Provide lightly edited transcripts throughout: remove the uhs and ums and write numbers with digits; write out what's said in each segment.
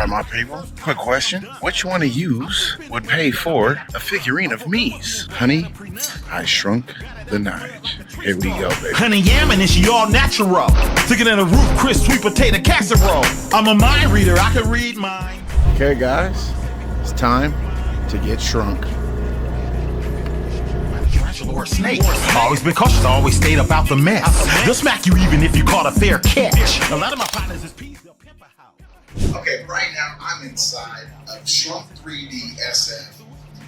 right, my people. Quick question. Which one of yous would pay for a figurine of me's? Honey, I shrunk the Nige. Here we go, baby. Honey yam and she all natural. Thicker than a root crisp sweet potato casserole. I'm a mind reader, I can read mine. Okay, guys, it's time to get shrunk. Or a snake. Always been cautious, always stayed about the mess. They'll smack you even if you caught a fair catch. A lot of my partners is peas, they'll pimp a house. Okay, right now I'm inside of Shrunk 3D SF,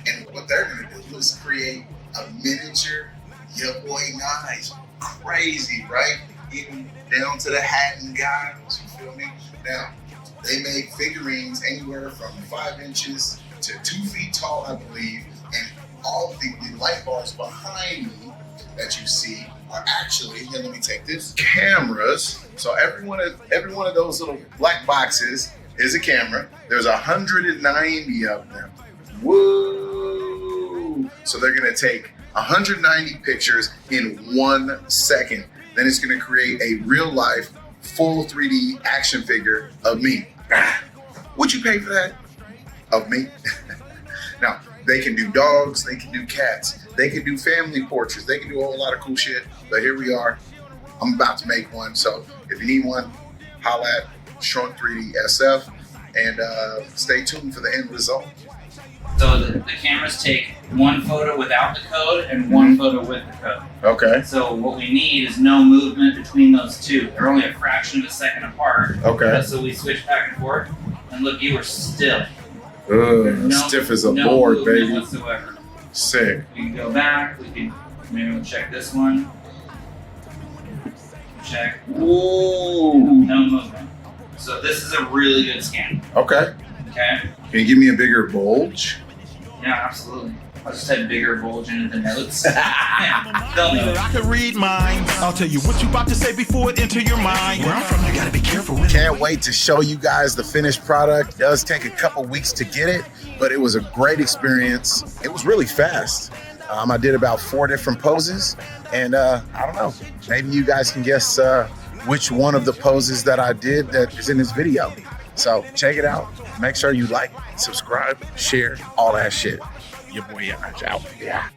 and what they're gonna do is create a miniature your boy Nige. Crazy, right? Even down to the hat and goggles, you feel me? Now, they make figurines anywhere from 5 inches to 2 feet tall, I believe, and all the light bars behind me that you see are actually, here, let me take this, cameras. So every one of those little black boxes is a camera. There's 190 of them. Woo! So they're gonna take 190 pictures in 1 second. Then it's gonna create a real life, full 3D action figure of me. Would you pay for that? Of me? Now, they can do dogs, they can do cats, they can do family portraits, they can do a whole lot of cool shit, but here we are. I'm about to make one, so if you need one, holla at Shrunk 3D SF, and stay tuned for the end result. So the cameras take one photo without the code and one photo with the code. Okay. So what we need is no movement between those two. They're only a fraction of a second apart. Okay. So we switch back and forth, and look, you are still. Stiff as a board, baby. Whatsoever. Sick. We can go back. We can maybe we'll check this one. Check. Ooh. No movement. So this is a really good scan. Okay. Okay. Can you give me a bigger bulge? Yeah, absolutely. I just had bigger bulge into the notes. They'll know. I can read mine. I'll tell you what you about to say before it enter your mind. Where I'm from, you gotta be careful. Can't wait to show you guys the finished product. It does take a couple weeks to get it, but it was a great experience. It was really fast. I did about 4 different poses, and I don't know, maybe you guys can guess which one of the poses that I did that is in this video. So check it out. Make sure you like, subscribe, share, all that shit. Your boy Nigel out. Yeah.